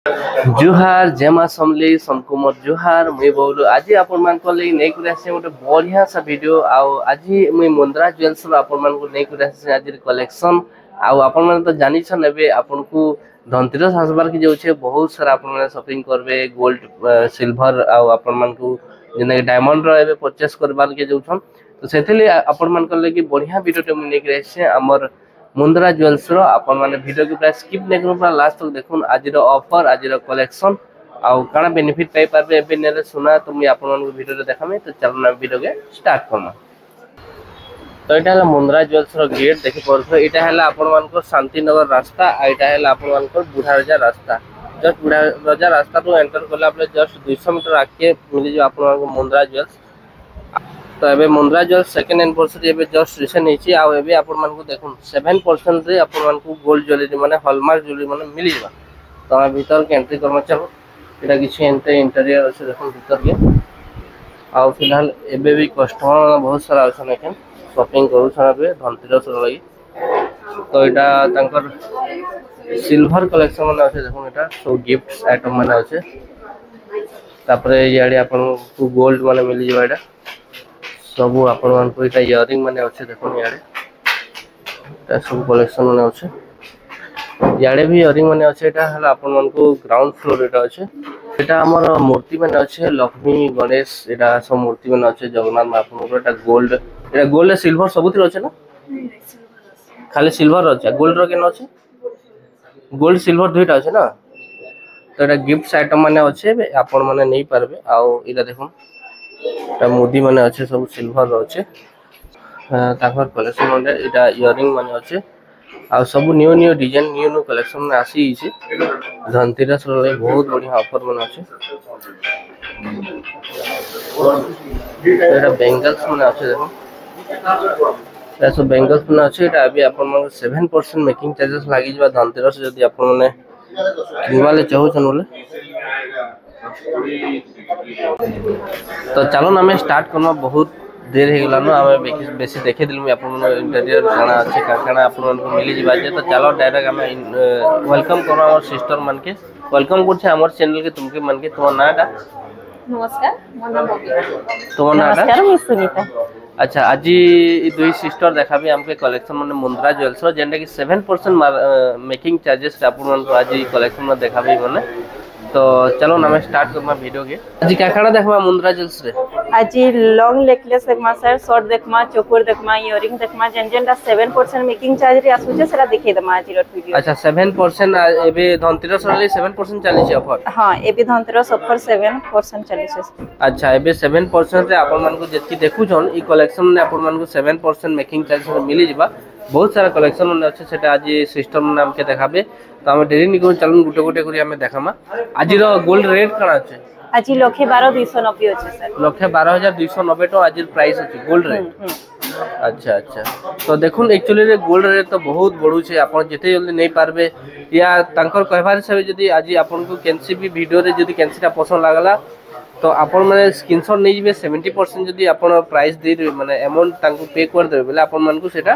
जुहार जेमा समली समकुमर जुहार मुई बोलू आज आपण मान को ले नै कुरा से गोटे बढ़िया सा वीडियो आउ आज मुई मुंद्रा ज्वेल्स रो आपण मान को नै कुरा से आज कलेक्शन आउ आपण मान तो जानि छ नेबे आपण को धनतेरस आसबार के जो छे बहुत सारा आपण मान शॉपिंग करबे गोल्ड सिल्वर आउ आपण मान को जेने डायमंड रो एबे परचेस करबार के जो छन तो सेथिले आपण मान को ले कि बढ़िया वीडियो टे मुई नै कुरा से हमर मुंद्रा ज्वेल्स रो आपण माने वीडियो के पूरा स्किप नै करू पूरा लास्ट तक देखुन आज रो ऑफर आज रो कलेक्शन आउ काना बेनिफिट पाई पाबे एबे नेले सुना तो मुई आपण मानको वीडियो रे देखामे तो चलो ना वीडियो के स्टार्ट करना। तो एटा हला मुंद्रा ज्वेल्स रो गेट देखि परथो एटा हला आपण मानको शांतिनगर रास्ता आ एटा हला आपण मानको बुढ़ा राजा रास्ता जस्ट बुढ़ा राजा रास्ता तो एंटर करला आपले जस्ट 200 मीटर आके मिली जो आपण मानको मुंद्रा ज्वेल्स। तो एबे मुंद्रा ज्वेल्स सेकंड एनिवर्सरी एबे जस्ट रिसेंट हिची आ एबे आपण मानको देखुन 7% रे आपण मानको गोल्ड ज्वेलरी माने हॉलमार्क ज्वेलरी माने मिली जाबा। तो हम भीतर के एंट्री करम चलो एटा किछि एंटे इंटीरियर अछि देखुन भीतर के आ फिलहाल एबे भी कस्टमर बहुत सारा अछन एखन शॉपिंग करू छना बे धनतेरस लागि। तो एटा तांकर सिल्वर कलेक्शन माने अछि देखुन एटा सब गिफ्ट्स आइटम माने अछि तापरे याडी आपण को गोल्ड माने मिली जाबा एटा सब आपण मान को एटा इयरिंग माने अछि देखुन याडे एटा सब कलेक्शन माने अछि याडे भी इयरिंग माने अछि एटा हला आपण मान को ग्राउंड फ्लोर एटा अछि एटा हमर मूर्ति माने अछि लक्ष्मी गणेश एटा सब मूर्ति माने अछि जगन्नाथ महाप्रभु को एटा गोल्ड सिल्वर सबुतिर अछि ना खाली सिल्वर अछि गोल्ड रो केन अछि गोल्ड सिल्वर दुइटा अछि ना। तो एटा गिफ्ट आइटम माने अछि आपण माने नै पारबे आ एटा देखुन एटा मोदी माने अच्छे सब सिल्वर रो अच्छे ताकर कलेक्शन माने एटा इयरिंग माने अच्छे आ सब new new design new collection में आसी छी धनतेरस रो बहुत बढ़िया ऑफर माने अच्छे एटा बेंगल्स माने अच्छे देखो एटा सब बेंगल्स माने अच्छे एटा अभी आपण माने 7% मेकिंग चार्जेस लागी जबा धनतेरस जदी आपण माने किनवाले चाहू छन बोले। तो चलो ना मैं स्टार्ट करना बहुत देर हो गला आमे बेसी देखे दिलु आपण इंटीरियर काना अछि काना आपण को मिली जिबा जे तो चलो डायरेक्ट आमे वेलकम करो हमर सिस्टर मन के वेलकम करछे हमर चैनल के तुमके मन के तो नाटा नमस्कार मोर नाम बबी तो नाटा नमस्कार मैं सुनीता। अच्छा आज ई दुई सिस्टर देखाबी हमके कलेक्शन माने मुंद्रा ज्वेल्स रो जेंडा कि 7% मेकिंग चार्जेस आपण मन को आज ई कलेक्शन में देखाबी माने। तो चलो ना मैं स्टार्ट करना वीडियो के आज का खाना देखमा मुंद्रा ज्वेल्स रे आज लॉन्ग नेकलेस देखमा सर शॉर्ट देखमा चोकर देखमा इयरिंग देखमा जेंजेंडा 7% मेकिंग चार्ज रे आसुचे सेला देखै दमा आज रो वीडियो। अच्छा 7% एबे धनतेरस रे 7% चली छै ऑफर। हां एबे धनतेरस ऑफर 7% चली छै। अच्छा एबे 7% रे आपण मन को जेति देखु छन ई कलेक्शन ने आपण मन को 7% मेकिंग चार्ज रे मिली जिबा बहुत सारा कलेक्शन मन अछि सेटा आज सिस्टम नाम के देखाबे। तो हम डेरी निको चलन गुटे गुटे करी हमें देखामा आज रो गोल्ड रेट कना छै आज 1,12,290 अछि सर 1,12,290 तो आज प्राइस अछि गोल्ड रेट। अच्छा अच्छा तो देखुन एक्चुअली रे गोल्ड रेट तो बहुत बड़ू छे आपण जेते जल्दी नै पारबे या तांकर कहबार से जदी आज आपण को कैंसी भी वीडियो रे जदी कैंसीटा पसंद लागला तो आपण माने स्क्रीनशॉट नै जिवे 70% जदी आपण प्राइस दे देबे माने अमाउंट तांको पे कर देबे बेले आपण मन को सेटा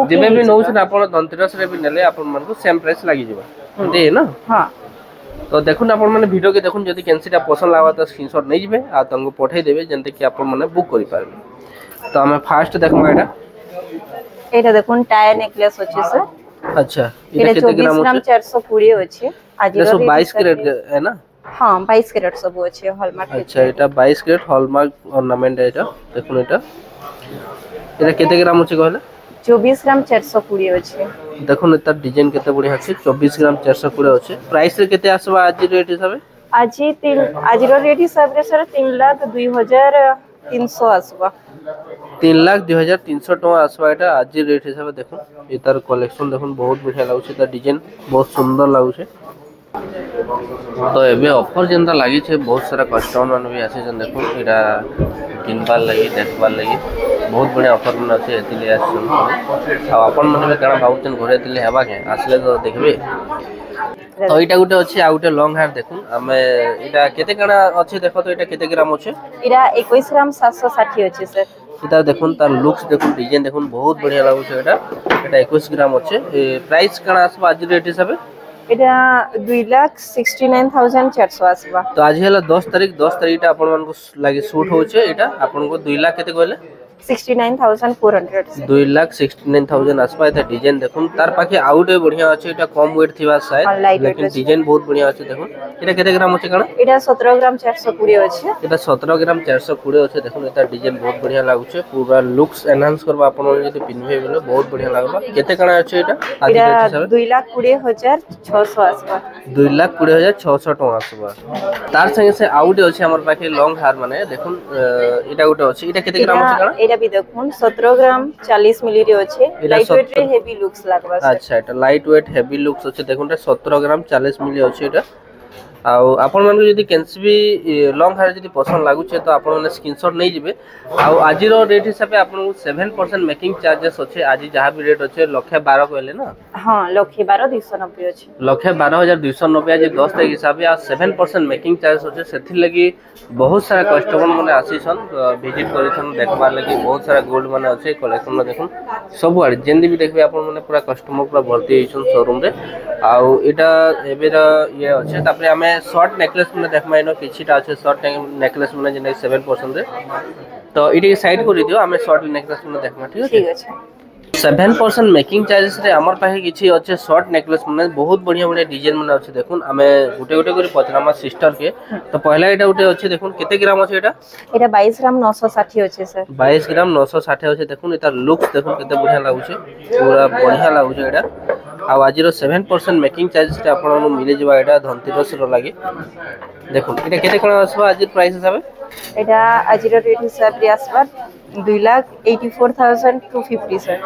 जेबे भी नौ से आपण धनतेरस रे भी नेले आपण मन को सेम प्राइस लागि जिबा दे ना। हां तो देखुन आपण माने वीडियो के देखुन जदी कैंसीटा पसंद लागबा तो स्क्रीनशॉट नै जिवे आ तांको पठाई देबे जंते कि आपण माने बुक करि पारबे। तो हमें फास्ट देखमा एटा देखुन टायर नेकलेस अछि सर। अच्छा एटा केते ग्राम 420 अछि आज रो 22 कैरेट है ना। हां 22 कैरेट सब अछि हॉलमार्क। अच्छा एटा 22 कैरेट हॉलमार्क ऑर्नामेंट एटा देखुन एटा केते ग्राम अछि कहले 24 ग्राम 420 अछि देखुन एता डिजाइन केते बढ़िया अछि 24 ग्राम 420 अछि प्राइस रे केते आसबा आज रेट हिसाबे आज रो रेट हिसाब रे सर 3,02,300 आसबा 3,02,300 टका आसबा एटा आज रेट हिसाबे देखुन एतार कलेक्शन देखुन बहुत बढ़िया लागु छै ता डिजाइन बहुत सुंदर लागु छै। तो एबे ऑफर जेंता लागि छै बहुत सारा कस्टमर मन भी आसे जन देखो एटा किनबार लागि देखबार लागि बहुत बढ़िया ऑफर मन আছে एतिले आछन आ अपन मन में काना भाउचन घरे एतिले हेबा के आसले तो देखबे। तो एटा गुटे अछि आ गुटे लॉन्ग हेयर देखुन हमें एटा केते काना अछि देखो तो एटा केते ग्राम अछि एटा 21 ग्राम 760 अछि सर। एटा देखुन तार लुक्स देखुन डिजाइन देखुन बहुत बढ़िया लागु छै एटा 21 ग्राम अछि प्राइस काना आसबा आज रेट हिसाबे এটা 2,69,400 আসবা। तो आज है 10 तारीख आपण मानको लागि शूट होचे एटा आपण को 2 लाख केते कहले 69,400 2,69,000 आसपा एटा डिजाइन देखुन तार पाखे आउट बढ़िया अछि एटा कम वेट थिबा शायद लेकिन डिजाइन बहुत बढ़िया अछि देखुन एटा केते ग्राम अछि काना এটা 17 গ্রাম 420 আছে। এটা 17 গ্রাম 420 আছে দেখুন এটা ডিজাইন বহুত बढ़िया लागुचे पूरा लुक्स एनहांस करबा आपण যদি পিনবে বলে বহুত बढ़िया लागबा केते काना আছে এটা आज এটা রেট হিসাবে 2,20,600 আসবা। 2,20,600 টাকা আসবা तार संगे से आउट अछि हमर पाखे लॉन्ग हार माने देखुन एटा गोटे अछि एटा केते ग्राम अछि काना এটা भी দেখুন 17 গ্রাম 40 মিলি রে আছে। লাইট ওয়েট রে হেভি লুকস লাগবা। अच्छा एटा लाइट वेट हेवी लुक्स अछि देखुन 17 ग्राम 40 मिली अछि एटा आउ आपण मन जदी कैंसी भी लॉन्ग हार जदी पसंद लागु छे तो आपण ने स्क्रीनशॉट नै जिवे आउ आज रो रेट हिसाब से आपण 7% मेकिंग चार्जेस अछि आज जहां भी रेट अछि 1,12 कहले ना हां 1,12,290 अछि 1,12,290 आज 10 तारीख हिसाब से 7% मेकिंग चार्जेस अछि सेथि लगी बहुत सारा कस्टमर माने आसीछन विजिट करिछन देखबार लगी बहुत सारा गोल्ड माने अछि कलेक्शन में देखुन सब आड़ जेंदी भी देखबे आपण माने पूरा कस्टमर पूरा भर्ती होइछन शोरूम रे आउ एटा एबेर ये अछि तापरे हमें शॉर्ट नेकलेस में देखमा इनो किछिटा अछि शॉर्ट नेकलेस में जे 7% रे तो इटी साइड कर दियो हमें शॉर्ट नेकलेस में देखमा ठीक ठीक अछि 7% मेकिंग चार्जेस रे हमर पाहे किछि अछि शॉर्ट नेकलेस में बहुत बढ़िया बढ़िया डिजाइन में अछि देखुन हमें गुटे गुटे करी पचरामा सिस्टर के तो पहला एटा गुटे अछि देखुन केते ग्राम अछि एटा এটা 22 গ্রাম 960 আছে স্যার 22 ग्राम 960 अछि देखुन एटा लुक्स देखुन केते बढ़िया लागुछे पूरा बढ़िया लागुछे एटा आ आज रो 7% मेकिंग चार्जेस रे आपन मिले जबा एटा धनतेरस रो लागि देखुन एटा केते कोन आसबा आज प्राइस हिसाब এটা আজির রেট হিসাব রে আসবা 2,84,250 স্যার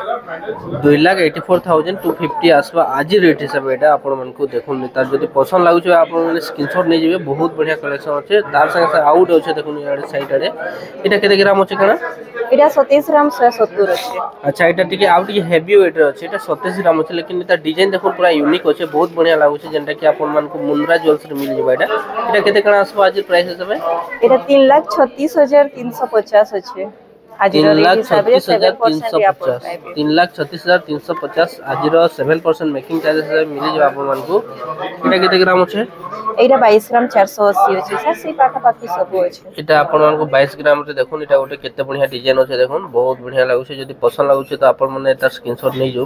2,84,250 आसबा आज रेट हिसाब एटा आपण मन को देखुन तार जदी पसंद लागु छै आपण ने स्क्रीनशॉट नै जेबे बहुत बढ़िया कलेक्शन अछि तार संगे से आउट अछि देखुन यार साइड रे एटा केते ग्राम अछि कना এটা 27 গ্রাম 170 আছে अच्छा एटा टिके आउट की हेवी वेट रे अछि एटा 27 ग्राम अछि लेकिन एटा डिजाइन देखुन पूरा यूनिक अछि बहुत बढ़िया लागु छै जेंटा कि आपण मन को मुंद्रा ज्वेलर्स रे मिल जेबा एटा केते कना आसबा आज प्राइस हिसाब এটা 3,36,350 আছে আজির রেট হিসাব রে 7% 3,36,350 आज 7% मेकिंग चार्जेस मिल जेबा आपण मन को एटा केते ग्राम अछि এইটা 22 গ্রাম 480 আছে স্যার সেই পাকা পাকি সব আছে एटा आपण मन को 22 ग्राम रे देखुन एटा गोटे केते बढ़िया डिजाइन अछि देखुन बहुत बढ़िया लागु छै जदी पसंद लागु छै तो आपण माने एटा स्क्रीनशॉट नै जो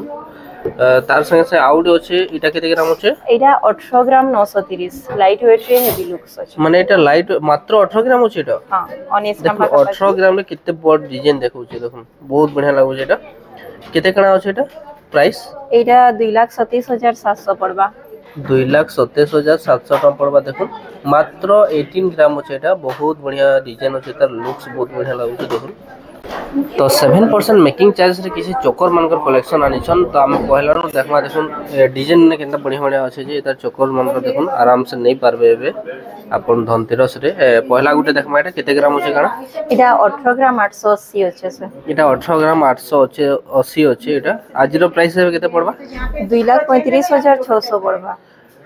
तार संगे से आउट अछि एटा केते ग्राम अछि এইটা 18 গ্রাম 930 লাইট ওয়েট রে হেভি লুকস আছে माने एटा लाइट मात्र 18 ग्राम अछि एटा हां 19 গ্রাম देखो 18 ग्राम रे केते बड़ डिजाइन देखौ छै देखुन बहुत बढ़िया लागु छै एटा केते कणा अछि एटा प्राइस এইটা 2,27,700 পড়বা 2,27,700 टका पड़बा देखुन मात्र 18 ग्राम अछि एटा बहुत बढ़िया डिजाइन अछि तार लुक्स बहुत बढ़िया लागु छै देखुन तो 7% मेकिंग चार्ज रे किसी चोकर मानकर कलेक्शन आनिछन तो हम पहला रो देखमा देखुन डिजाइन ने केनता बढ़िया बढ़िया अछि जे एता चोकर मानकर देखुन आराम से नै पारबे एबे अपन धनतेरस रे पहला गुटे देखमा एटा केते ग्राम अछि काना এটা 18 গ্রাম 880 আছে স্যার एटा 18 ग्राम 880 अछि एटा आज रो प्राइस केते पड़बा 2,35,600 পড়বা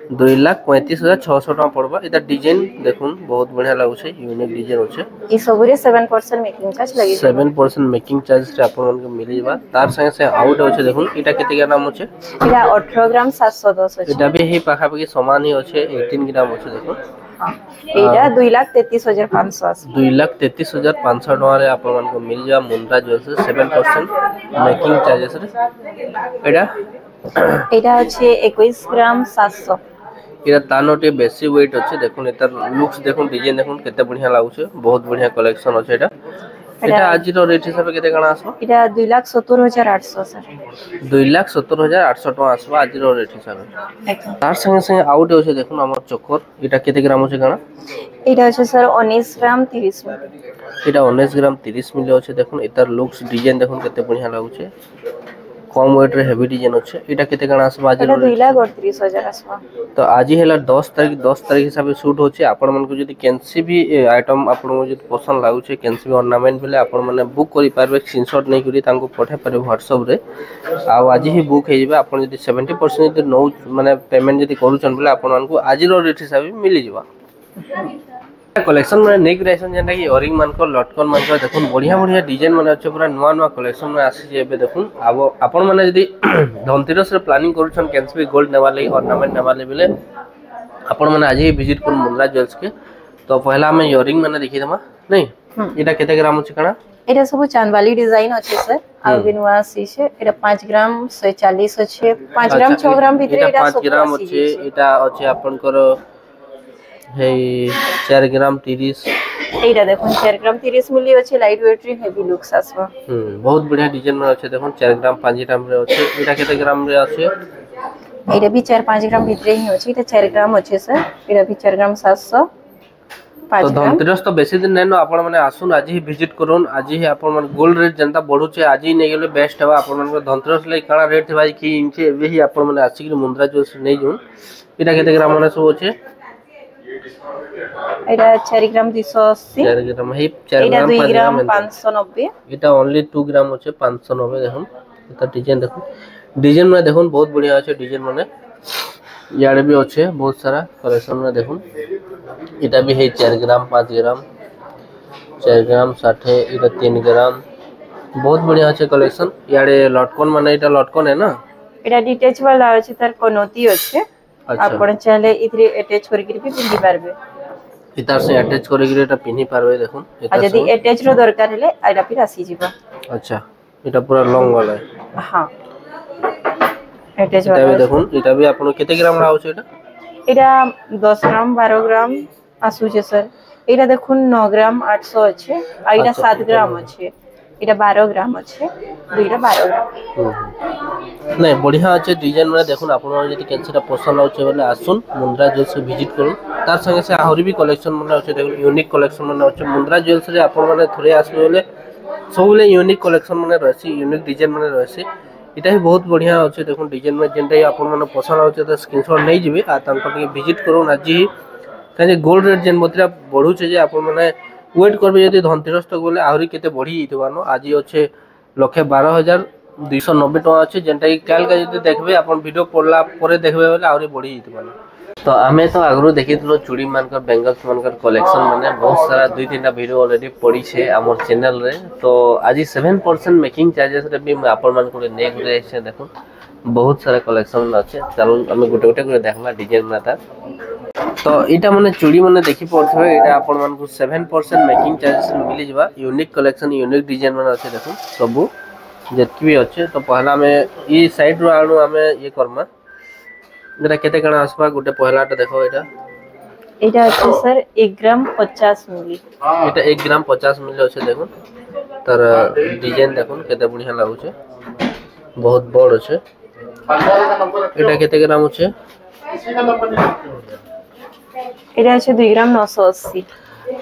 2,35,600 टका पड़बा एटा डिजाइन देखुन बहुत बढ़िया लागु छै यूनिक डिजाइन अछि এই সবরে 7% মেকিং চার্জ লাগি 7% मेकिंग चार्ज रे आपन मन के मिल जेबा तार संगे से आउट अछि देखुन एटा केते ग्राम अछि এটা 18 গ্রাম 710 আছে एटा भी हे पाखा पाखी समान ही अछि 18 ग्राम अछि देखुन এইটা 2,33,500 আছে 2,33,500 टका रे आपन मन को मिल जा मुंद्रा ज्वेलर्स 7% मेकिंग चार्जेस रे एटा এটা হচ্ছে 21 গ্রাম 700 एटा तानोटे बेसी वेट अछि देखुन एतर लुक्स देखुन डिजाइन देखुन केते बढ़िया लागु छै बहुत बढ़िया कलेक्शन अछि एटा एटा आज रो रेट हिसाब केते काना आसबो এটা 2,70,800 স্যার 2,70,800 टका आसबो आज रो रेट हिसाब একদম तार संगे संगे आउट होছে দেখুন আমার চক্কর এটা কেতে গ্রাম আছে কানা এটা হচ্ছে স্যার 19 গ্রাম 30 মিলি এটা 19 ग्राम 30 मिली আছে দেখুন এটার লুকস ডিজাইন দেখুন কেতে बढ़िया লাগুছে कम वेट रे हेवी डिजाइन আছে এটা কেতে কানা আসবা आज এটা 2,38,000 আসবা तो आज हेला 10 तारीख हिसाब से शूट होचे आपण मन को जदी कैंसी भी आइटम आपण को जदी पसंद लागुचे कैंसी भी ऑर्नामेंट बेले आपण माने बुक करि पारबे स्क्रीनशॉट नै करी तांको पठे पारे WhatsApp रे आ आज ही बुक हे जेबे आपण जदी 70% जदी नो माने पेमेंट जदी करूचन बेले आपण मन को आज रो रेट हिसाब मिली जेबा कलेक्शन में नेक रेसन जेंटा कि इयरिंग मानक लटकन मानक देखुन बढ़िया बढ़िया डिजाइन माने अच्छे पूरा नुआ नुआ कलेक्शन में आसी जे देखुन अब आपण माने यदि धनतेरस रे प्लानिंग करूछन कैंसबी गोल्ड नेवा ले ऑर्नामेंट नेवा ले बेले आपण माने आज ही विजिट कर मुंद्रा ज्वेल्स के तो पहला हमें इयरिंग माने देखि दमा नहीं एटा केते ग्राम अछि कणा एटा सब चांदवाली डिजाइन अछि सर आ बिनवा सी छे एटा 5 ग्राम 140 अछि 5 ग्राम 6 ग्राम भीतर एटा 5 ग्राम अछि एटा अछि आपनकर हे 4 ग्राम 30 एटा देखुन 4 ग्राम 30 मिली अछि लाइट वेट रे हेवी लुक्स आसबा बहुत बढ़िया डिजाइन में अछि देखुन 4 ग्राम 5 ग्राम रे अछि एटा केते ग्राम रे अछि एटा भी 4-5 ग्राम भीतर ही अछि एटा 4 ग्राम अछि सर एटा भी 4 ग्राम 700 तो धनतेरस तो बेसी दिन नैनो आपण माने आसुन आज ही विजिट करूँ आज ही आपण माने गोल्ड रेट जनता बढ़ुचे आज ही नहीं गेले बेस्ट हवा आपण माने धनतेरस ले काना रेट भाई कि इंचे एबे ही आपण माने आसी कि मुंद्रा ज्वेल्स नहीं जोन एटा केते ग्राम माने सब अछि एटा 4 ग्राम 280 4 ग्राम हे 4 ग्राम 2 ग्राम 590 एटा ओनली 2 ग्राम अछि 590 देखुन एटा डिजाइन देखुन डिजाइन में देखुन बहुत बढ़िया अछि डिजाइन माने याडे भी अच्छे बहुत सारा कलेक्शन में देखुन इटा भी है 4 ग्राम 5 ग्राम 4 ग्राम 60 इटा 3 ग्राम बहुत बढ़िया अच्छे कलेक्शन याडे लटकन माने इटा लटकन है ना एटा डिटैच वाला अछि तार कोनोती अछि आपण चाहे इथरे अटैच करके भी पिंदी पारबे इतार से अटैच करके एटा पिनी पारबे देखुन आ यदि अटैच रो दरकार हेले आइडा फिर आसी जिबा अच्छा इटा पूरा लॉन्ग वाला है हां अटैच वाला देखुन इटा भी आपण केते ग्राम राउ छै एटा 10 ग्राम 12 ग्राम आसु छै सर एटा देखुन 9 ग्राम 800 अछि आ एटा 7 ग्राम अछि एटा 12 ग्राम अछि दुईटा 12 ग्राम नहीं बढ़िया अच्छे डिजाइन में देखुन आपण यदि कैंसिटा पसंद आउछ बोले आसुन मुंद्रा ज्वेल्स विजिट करू तार संगे से आहुरी भी कलेक्शन माने अछि देखुन यूनिक कलेक्शन माने अछि मुंद्रा ज्वेल्स रे आपण माने थोड़े आसबे बोले सबले यूनिक कलेक्शन माने रहसी यूनिक डिजाइन माने रहसी इटा भी बहुत बढ़िया अच्छे देखुन डिजाइन में जेंटा आपण माने पसंद आउछ त स्क्रीनशॉट नै जिबे आ तांको के विजिट करू आज ही काजे गोल्ड रेट जेन बतरा बढ़ू छे जे आपण माने वेट करबे यदि धनतेरस तक बोले आहुरी केते बढ़ी जइतबानो आज अच्छे 1,12,290 टका अच्छे जेंटा कि काल का यदि देखबे आपण वीडियो पड़ला परे देखबे बोले आहुरी बढ़ी जइतबानो तो आमे तो आगरो देखितलो चूड़ी मानकर बेंगल्स मानकर कलेक्शन माने बहुत सारा 2-3टा वीडियो ऑलरेडी पड़ी छे हमर चैनल रे तो आज 7% मेकिंग चार्जेस रे भी आपण मान को ने गुरे छे देखो बहुत सारा कलेक्शन अच्छे चलो हम गोटे गोटे करे देखला डिजाइन माता तो इटा माने चूड़ी माने देखि पड़थबे इटा आपण मान को 7% मेकिंग चार्जेस मिली जबा यूनिक कलेक्शन यूनिक डिजाइन माने अच्छे देखो सब जेतकी भी अच्छे तो पहला में ई साइड रो आनु हमें ये करमा जरा केते कणा आसबा गोटे पहलाटा देखो एटा अछि सर 1 ग्राम 50 मिली एटा 1 ग्राम 50 मिली अछि देखो तर डिजाइन देखो केते बढ़िया लागु छे बहुत बड़ अछि एटा केते ग्राम अछि एटा अछि 2 ग्राम 980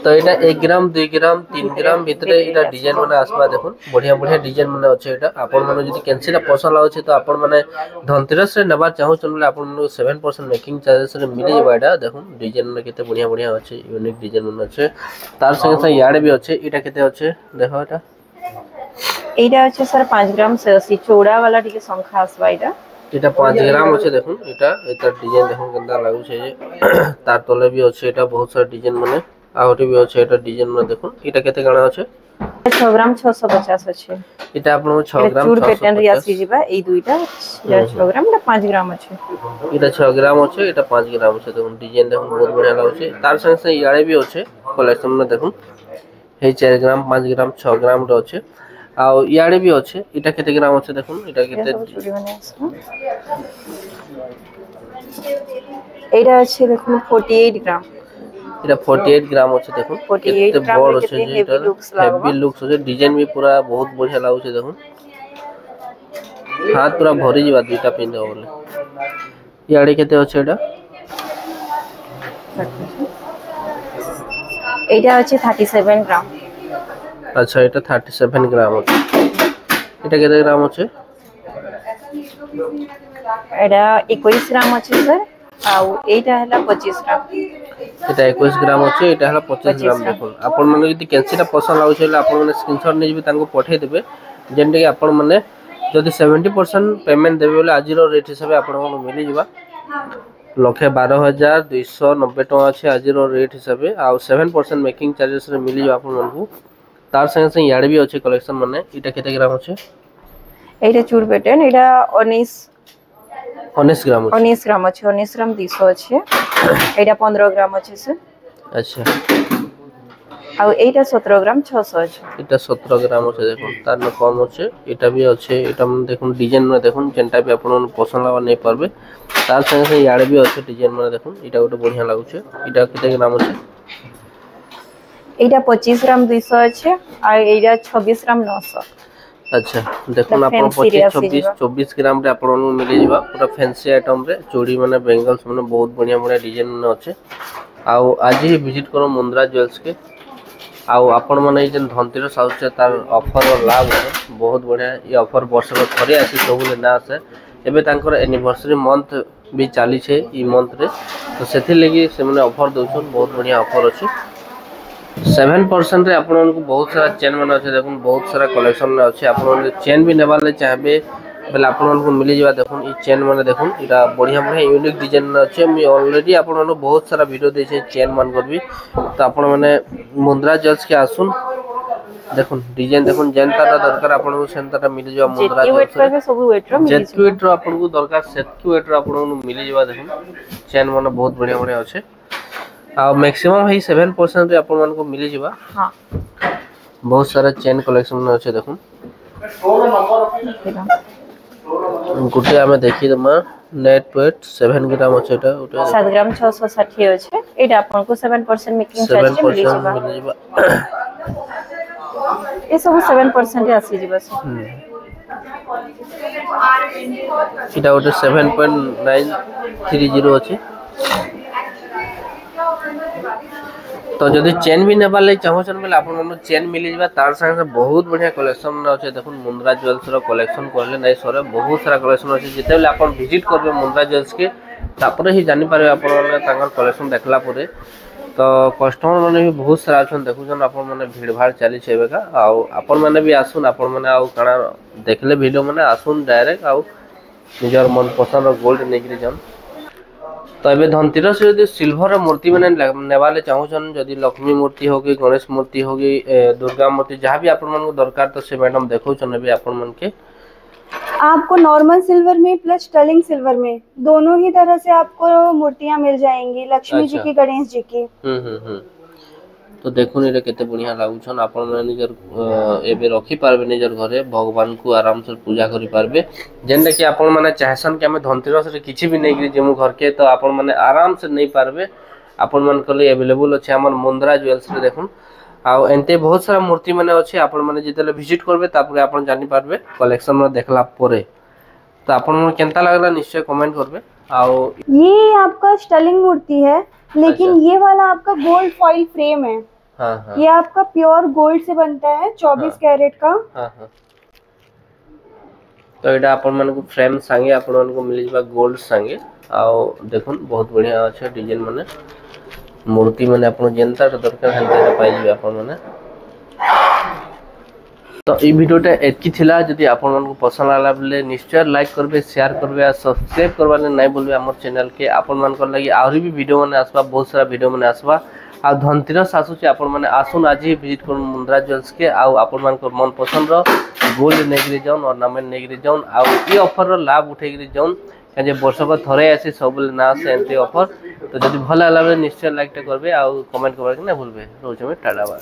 तो एटा 1 ग्राम 2 ग्राम 3 ग्राम भितरे एटा डिजाइन माने आसबा देखो बढ़िया बढ़िया डिजाइन माने अछि एटा आपण माने जदि कैंसिल पसंद लागो छै तो आपण माने धनतेरस रे नबा चाहू चनले आपण माने 7% मेकिंग चार्जेस रे मिली जेबा एटा देखो डिजाइन में केते बढ़िया बढ़िया अछि यूनिक डिजाइन माने अछि तार संगे संगे याडे भी अछि एटा केते अछि देखो एटा अछि सर 5 ग्राम 80 चौड़ा वाला टिके संख्या आसबा एटा 5 ग्राम अछि देखो एटा डिजाइन देखो गंदा लागु छै जे तार तले भी अछि एटा बहुत सारा डिजाइन माने आउटे भी अच्छे एटा डिजाइन में देखो एटा केते गाना अच्छे 6 ग्राम 650 अच्छे एटा आपन 6 ग्राम चूड़ पैटर्न रि आसी जिबा ए दुईटा 6 ग्राम एटा 5 ग्राम अच्छे एटा 6 ग्राम अच्छे एटा 5 ग्राम अच्छे देखो डिजाइन देखो बहुत बढ़िया लागछे तार संगे से याडे भी अच्छे कलेक्शन में देखो हे 4 ग्राम 5 ग्राम 6 ग्राम रो अच्छे आ याडे भी अच्छे एटा केते ग्राम अच्छे देखो एटा केते एटा अच्छे देखो 48 ग्राम एटा 48 ग्राम अछि देखो केते बड़ अछि जे एटा हेवी लुक्स अछि डिजाइन भी पूरा बहुत बढ़िया लागु छै देखो हाथ पूरा भरी जीवा दुटा पिन बोले याडे केते अछि एटा एटा अछि 37 ग्राम अच्छा एटा 37 ग्राम अछि एटा केते ग्राम अछि एटा 21 ग्राम अछि सर आउ एटा हला 25 ग्राम एटा 21 ग्राम अछि एटा हला 25 ग्राम देखो आपण माने यदि कैंसिटा पसंद आउ छै आपण माने स्क्रीनशॉट नै जेबे तांको पठे देबे जेंटे कि आपण माने जदि 70% पेमेंट देबे बोले आज रो रेट हिसाब आपण को मिली जबा 1,12,290 टଙ୍କା अच्छे आज रेट हिसाब से आउ 7% मेकिंग चार्जेस रे मिली आपन मानकू तार संगे संगे याड भी अच्छे कलेक्शन माने इटा केते ग्राम अच्छे एटा चूर पैटर्न एटा 19 ग्राम अच्छे 19 ग्राम अच्छे 19 ग्राम 200 अच्छे एटा 15 ग्राम अच्छे से अच्छा आउ एटा 17 ग्राम 600 अच्छे इटा 17 ग्राम अच्छे देखो तार न कम अच्छे इटा भी अच्छे इटा मन देखो डिजाइन में देखो जेंटा भी आपन पसंद लावा नहीं पारबे तार संगे संगे याड भी अच्छे डिजाइन में देखो इटा गोटे बढ़िया लागुचे इटा केते ग्राम अच्छे एटा 25 ग्राम 200 अच्छे आ एटा 26 ग्राम 900 अच्छा देखो आपन 25 26 24 ग्राम रे आपन मिले जिबा पूरा फैंसी आइटम रे चूड़ी माने बेंगल्स माने बहुत बढ़िया बढ़िया डिजाइन में अच्छे आउ आज ही विजिट करो मुंद्रा ज्वेल्स के आउ आपण माने जेन धनतेरस आउचे तार ऑफर और लाभ है बहुत बढ़िया ये ऑफर वर्ष को थरे आसी सब ले ना आसे एबे तांकर एनिवर्सरी मंथ भी चाली छे ई मंथ रे तो सेथि लगी से माने ऑफर दोछन बहुत बढ़िया ऑफर अछि 7% रे आपण को बहुत सारा चेन मन अछि देखुन बहुत सारा कलेक्शन में अछि आपण चेन भी नेबा ले चाहबे बेले आपण को मिली जावा देखुन ई चेन माने देखुन इरा बढ़िया बढ़िया यूनिक डिजाइन में अछि मी ऑलरेडी आपण बहुत सारा वीडियो दे छे चेन मान कर भी तो आपण माने मुंद्रा ज्वेल्स के आसुन देखुन डिजाइन देखुन जेनता दरकार आपण को सेंता मिली जावा मुंद्रा ज्वेल्स वेट सब वेट रो मिली जेत वेट रो आपण को दरकार सेत वेट रो आपण को मिली जावा देखुन चेन माने बहुत बढ़िया बढ़िया अछि आ मैक्सिमम है 7% रे आपण मान को मिली जावा हां बहुत सारा चेन कलेक्शन में अछि देखुन गुटे हमें देखि दमा नेट वेट 7 ग्राम अछि एटा उटे 7 ग्राम 660 अछि एटा आपन को 7% मेकिंग चार्ज मिली जाबा ए सब 7% आसी जिबा इटा उटे 7.930 अछि तो जदि चेन भी नेबा ले चाहछन बेले आपन मन चेन मिली जबा तार संगे बहुत बढ़िया कलेक्शन अछि देखुन मुंद्रा ज्वेल्स रो कलेक्शन करले नै सरे बहुत सारा कलेक्शन अछि जेते बेले आपन विजिट करबे मुंद्रा ज्वेल्स के तापर ही जानि पारे आपन मन तांगर कलेक्शन देखला परे तो कस्टमर माने भी बहुत सारा छन देखुछन आपन माने भीड़ भाड़ चली छेबे का आ आपन माने भी आसुन आपन माने आ काना देखले वीडियो माने आसुन डायरेक्ट आ निजर मन पसंद गोल्ड नेगिरी जन तो ये धनतेरस यदि सिल्वर मूर्ति मैंने नेवाले चाहूछन यदि लक्ष्मी मूर्ति होगी गणेश मूर्ति होगी दुर्गा मूर्ति जहाँ भी आपण मन को दरकार तो से मैडम देखौछन अभी आपण मन के आपको नॉर्मल सिल्वर में प्लस स्टर्लिंग सिल्वर में दोनों ही तरह से आपको मूर्तियां मिल जाएंगी लक्ष्मी जी की गणेश जी की तो देखो नि केते बढ़िया लागुछन आपण मन निजर एबे रखी पारबे निजर घरे भगवान को आराम से पूजा करि पारबे जेन कि आपण माने चाहसन कि हमें धनतेरस रे किछि भी नै गिरी जेमु घर के तो आपण माने आराम से नै पारबे आपण मन कले अवेलेबल अछि हमर मुंद्रा ज्वेल्स रे देखुन आ एंते बहुत सारा मूर्ति माने अछि आपण माने जेतेले विजिट करबे तापर आपण जानि पारबे कलेक्शन में देखला परे तो आपण मन केनता लागला निश्चय कमेंट करबे आ ये आपका स्टर्लिंग मूर्ति है लेकिन अच्छा। ये वाला आपका गोल्ड फॉइल फ्रेम है हाँ। ये आपका प्योर गोल्ड से बनता है 24 कैरेट का तो एटा अपन मन को फ्रेम संगे अपन मन को मिल जबा गोल्ड संगे आ देखुन बहुत बढ़िया अच्छा डिजाइन माने मूर्ति माने अपन जेनता दरकार हनते पाइ जबे अपन माने तो ई वीडियोटा एतकी थिला जदि आपण मन को पसंद आला बेले निश्चय लाइक करबे शेयर करबे आ सब्सक्राइब करबा ले नै बोलबे हमर चैनल के आपण मन को लागि आउरी भी वीडियो माने आसबा बहुत सारा वीडियो माने आसबा आ धनतेरस आसुचे आपण माने आसुन आज ही विजिट कर मुंद्रा ज्वेल्स के आ आपण मन को मन पसंद रो गोल्ड नेगिरी जाउन ऑर्नामेंट नेगिरी जाउन आ ई ऑफर रो लाभ उठेगिरी जाउन जे वर्ष को थरे आसी सब ना से एंते ऑफर तो जदि भला लागले निश्चय लाइक करबे आ कमेंट करबा के नै भूलबे रोज में टाटा बाय।